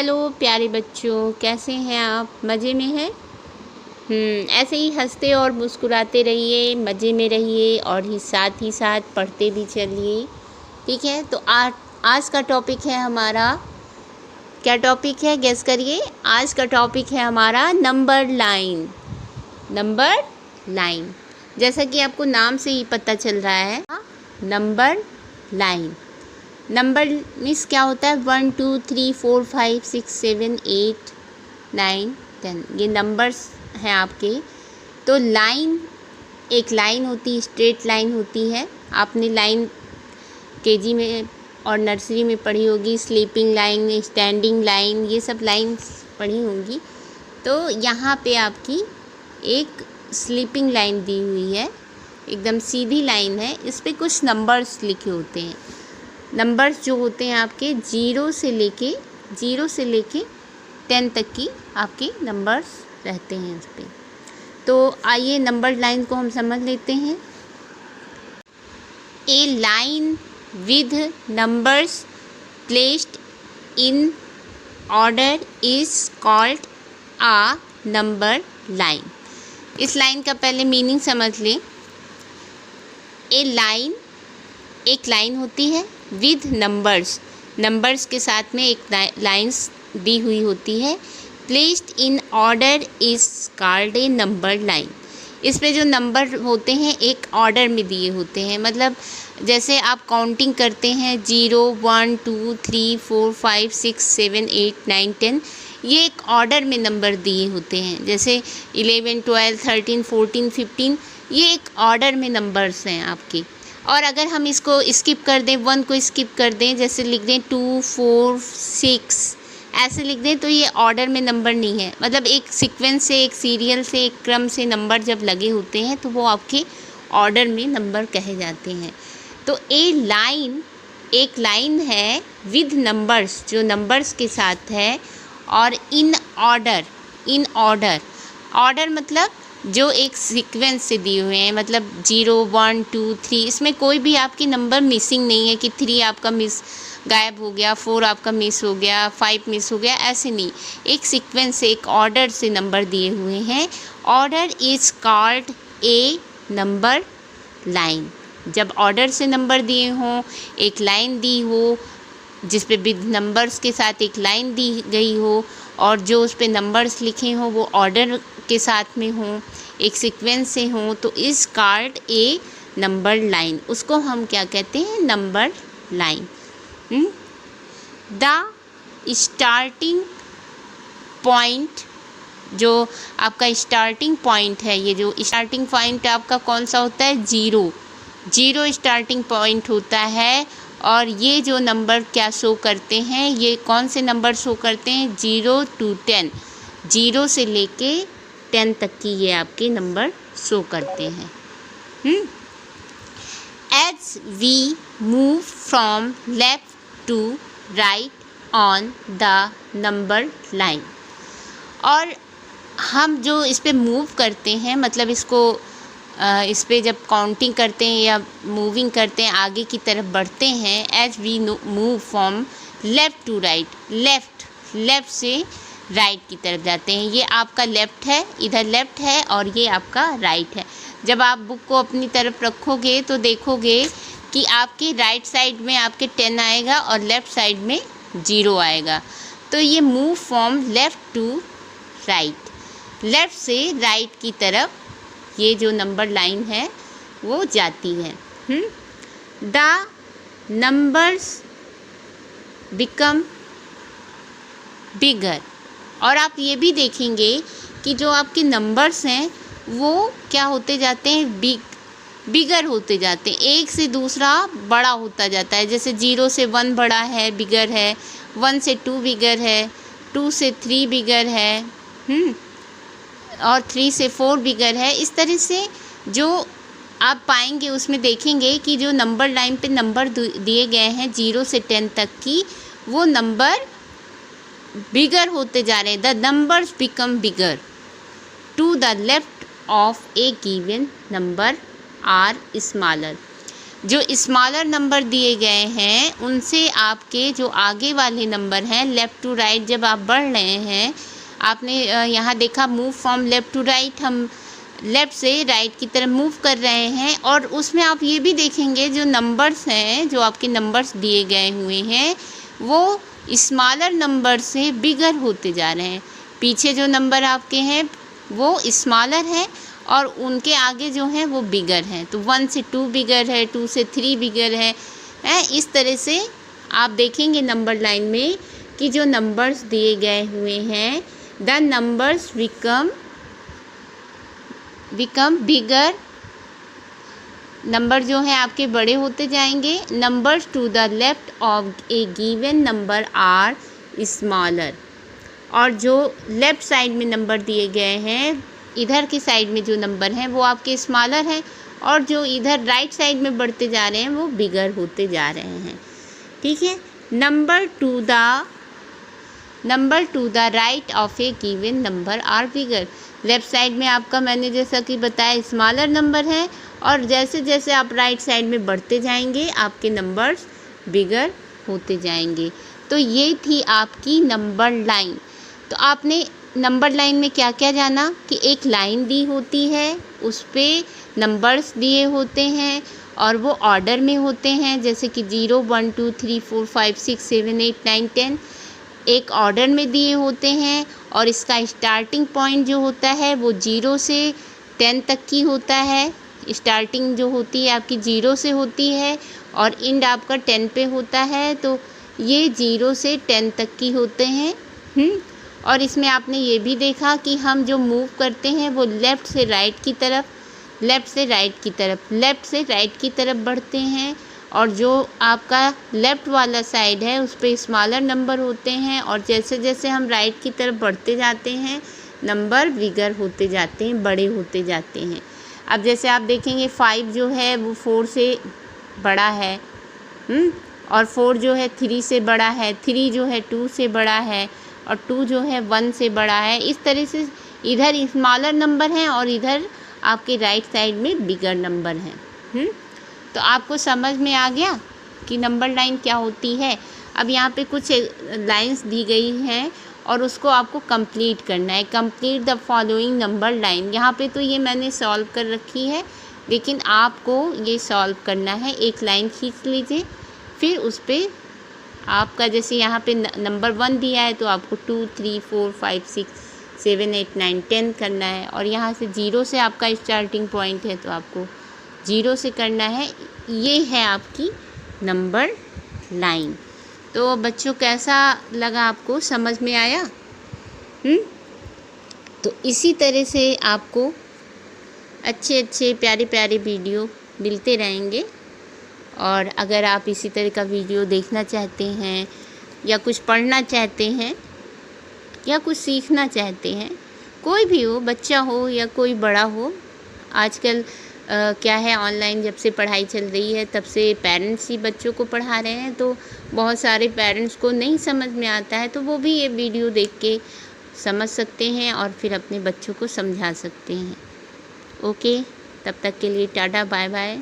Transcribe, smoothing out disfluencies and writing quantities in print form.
Hello प्यारे बच्चों, कैसे हैं आप? मज़े में हैं? ऐसे ही हंसते और मुस्कुराते रहिए, मज़े में रहिए और साथ ही साथ पढ़ते भी चलिए। ठीक है, तो आज का टॉपिक है हमारा, क्या टॉपिक है गेस करिए? आज का टॉपिक है हमारा नंबर लाइन। नंबर लाइन, जैसा कि आपको नाम से ही पता चल रहा है, नंबर लाइन। नंबर मीन्स क्या होता है? 1 2 3 4 5 6 7 8 9 10, ये नंबर्स हैं आपके। तो लाइन, एक लाइन होती है, स्ट्रेट लाइन होती है। आपने लाइन केजी में और नर्सरी में पढ़ी होगी, स्लीपिंग लाइन, स्टैंडिंग लाइन, ये सब लाइन्स पढ़ी होंगी। तो यहाँ पे आपकी एक स्लीपिंग लाइन दी हुई है, एकदम सीधी लाइन है। इस पे कुछ नंबर्स लिखे होते हैं। नंबर्स जो होते हैं आपके 0 से लेके 10 तक की आपके नंबर्स रहते हैं उस पर। तो आइए नंबर लाइन को हम समझ लेते हैं। A line with numbers placed in order is called a number line. इस लाइन का पहले मीनिंग समझ लें। ए लाइन, एक लाइन होती है विद नंबर्स के साथ में एक लाइन्स दी हुई होती है। Placed in order is called a number line. इसमें जो नंबर होते हैं एक ऑर्डर में दिए होते हैं, मतलब जैसे आप काउंटिंग करते हैं 0 1 2 3 4 5 6 7 8 9 10, ये एक ऑर्डर में नंबर दिए होते हैं। जैसे 11 12 13 14 15, ये एक ऑर्डर में नंबर्स हैं आपके। और अगर हम इसको स्किप कर दें, 1 को स्किप कर दें, जैसे लिख दें 2 4 6, ऐसे लिख दें, तो ये ऑर्डर में नंबर नहीं है। मतलब एक सीक्वेंस से, एक सीरियल से, एक क्रम से नंबर जब लगे होते हैं तो वो आपके ऑर्डर में नंबर कहे जाते हैं। तो ए लाइन, एक लाइन है विद नंबर्स, जो नंबर्स के साथ है, और इन ऑर्डर मतलब जो एक सीक्वेंस से दिए हुए हैं, मतलब 0 1 2 3, इसमें कोई भी आपकी नंबर मिसिंग नहीं है कि 3 आपका मिस गायब हो गया, 4 आपका मिस हो गया, 5 मिस हो गया, ऐसे नहीं। एक सीक्वेंस से, एक ऑर्डर से नंबर दिए हुए हैं। Order is called a number line. जब ऑर्डर से नंबर दिए हों, एक लाइन दी हो जिस पे विद नंबर्स के साथ एक लाइन दी गई हो, और जो उस पे नंबर्स लिखे हों वो ऑर्डर के साथ में हों, एक सीक्वेंस से हों, तो इस कॉल्ड ए नंबर लाइन। उसको हम क्या कहते हैं? Number line. The starting point, जो आपका स्टार्टिंग पॉइंट है, ये जो स्टार्टिंग पॉइंट आपका कौन सा होता है? 0 स्टार्टिंग पॉइंट होता है। और ये जो नंबर क्या शो करते हैं, ये कौन से नंबर शो करते हैं? 0 to 10, 0 से लेके 10 तक की ये आपके नंबर शो करते हैं। As we move from left to right on the number line, और हम जो इस पे मूव करते हैं, मतलब इस पे जब काउंटिंग करते हैं या मूविंग करते हैं, आगे की तरफ बढ़ते हैं, as we move from left to right, left से राइट की तरफ जाते हैं। ये आपका लेफ़्ट है, इधर लेफ़्ट है, और ये आपका राइट है। जब आप बुक को अपनी तरफ रखोगे तो देखोगे कि आपके राइट साइड में आपके 10 आएगा और लेफ़्ट साइड में 0 आएगा। तो ये move from left to right, left से राइट की तरफ ये जो नंबर लाइन है वो जाती है। द नंबर्स बिकम बिगर, और आप ये भी देखेंगे कि जो आपके नंबर्स हैं वो क्या होते जाते हैं? बिगर होते जाते हैं, एक से दूसरा बड़ा होता जाता है। जैसे 0 से 1 बड़ा है, बिगर है, 1 से 2 बिगर है, 2 से 3 बिगर है, और 3 से 4 बिगर है। इस तरह से जो आप पाएंगे उसमें देखेंगे कि जो नंबर लाइन पे नंबर दिए गए हैं 0 से 10 तक की, वो नंबर बिगर होते जा रहे हैं। The numbers become bigger to the left of a given number are smaller. जो स्मॉलर नंबर दिए गए हैं उनसे आपके जो आगे वाले नंबर हैं, लेफ़्ट टू राइट जब आप बढ़ रहे हैं, आपने यहाँ देखा move from left to right, हम लेफ़्ट से राइट की तरफ मूव कर रहे हैं। और उसमें आप ये भी देखेंगे जो नंबर्स हैं, जो आपके नंबर्स दिए गए हुए हैं, वो स्मॉलर नंबर से बिगर होते जा रहे हैं। पीछे जो नंबर आपके हैं वो स्मॉलर हैं और उनके आगे जो हैं वो बिगर हैं। तो 1 से 2 बिगर है, 2 से 3 बिगर है। इस तरह से आप देखेंगे नंबर लाइन में कि जो नंबर्स दिए गए हुए हैं, the numbers become bigger, number जो हैं आपके बड़े होते जाएंगे। Numbers to the left of a given number are smaller, और जो लेफ़्ट साइड में नंबर दिए गए हैं, इधर की साइड में जो नंबर हैं वो आपके स्मॉलर हैं, और जो इधर राइट साइड में बढ़ते जा रहे हैं वो बिगर होते जा रहे हैं। ठीक है। Number to the right of a given number are bigger, left side में आपका मैंने जैसा कि बताया स्मॉलर नंबर है, और जैसे जैसे आप राइट साइड में बढ़ते जाएंगे आपके नंबर्स बिगर होते जाएंगे। तो ये थी आपकी नंबर लाइन। तो आपने नंबर लाइन में क्या क्या जाना कि एक लाइन दी होती है, उस पर नंबर्स दिए होते हैं और वो ऑर्डर में होते हैं, जैसे कि 0 1 2 3 4 5 6 7 8 9 10 एक ऑर्डर में दिए होते हैं। और इसका स्टार्टिंग पॉइंट जो होता है वो 0 से 10 तक की होता है। स्टार्टिंग जो होती है आपकी 0 से होती है और एंड आपका 10 पे होता है। तो ये 0 से 10 तक की होते हैं। और इसमें आपने ये भी देखा कि हम जो मूव करते हैं वो लेफ़्ट से राइट की तरफ बढ़ते हैं, और जो आपका लेफ़्ट वाला साइड है उस पे स्मॉलर नंबर होते हैं, और जैसे जैसे हम राइट की तरफ बढ़ते जाते हैं नंबर बिगर होते जाते हैं, बड़े होते जाते हैं। अब जैसे आप देखेंगे 5 जो है वो 4 से बड़ा है, और 4 जो है 3 से बड़ा है, 3 जो है 2 से बड़ा है, और 2 जो है 1 से बड़ा है। इस तरह से इधर स्मॉलर नंबर हैं और इधर आपके राइट साइड में बिगर नंबर हैं। तो आपको समझ में आ गया कि नंबर लाइन क्या होती है। अब यहाँ पे कुछ लाइंस दी गई हैं और उसको आपको कंप्लीट करना है। Complete the following number line, यहाँ पे तो ये मैंने सॉल्व कर रखी है, लेकिन आपको ये सॉल्व करना है। एक लाइन खींच लीजिए, फिर उस पर आपका जैसे यहाँ पे नंबर 1 दिया है तो आपको 2 3 4 5 6 7 8 9 10 करना है, और यहाँ से 0 से आपका स्टार्टिंग पॉइंट है तो आपको 0 से करना है। ये है आपकी नंबर लाइन। तो बच्चों कैसा लगा आपको, समझ में आया? तो इसी तरह से आपको अच्छे अच्छे प्यारे प्यारे वीडियो मिलते रहेंगे, और अगर आप इसी तरह का वीडियो देखना चाहते हैं या कुछ पढ़ना चाहते हैं या कुछ सीखना चाहते हैं, कोई भी हो, बच्चा हो या कोई बड़ा हो, आजकल क्या है ऑनलाइन जब से पढ़ाई चल रही है तब से पेरेंट्स ही बच्चों को पढ़ा रहे हैं, तो बहुत सारे पेरेंट्स को नहीं समझ में आता है, तो वो भी ये वीडियो देख के समझ सकते हैं और फिर अपने बच्चों को समझा सकते हैं। ओके, तब तक के लिए टाटा बाय बाय।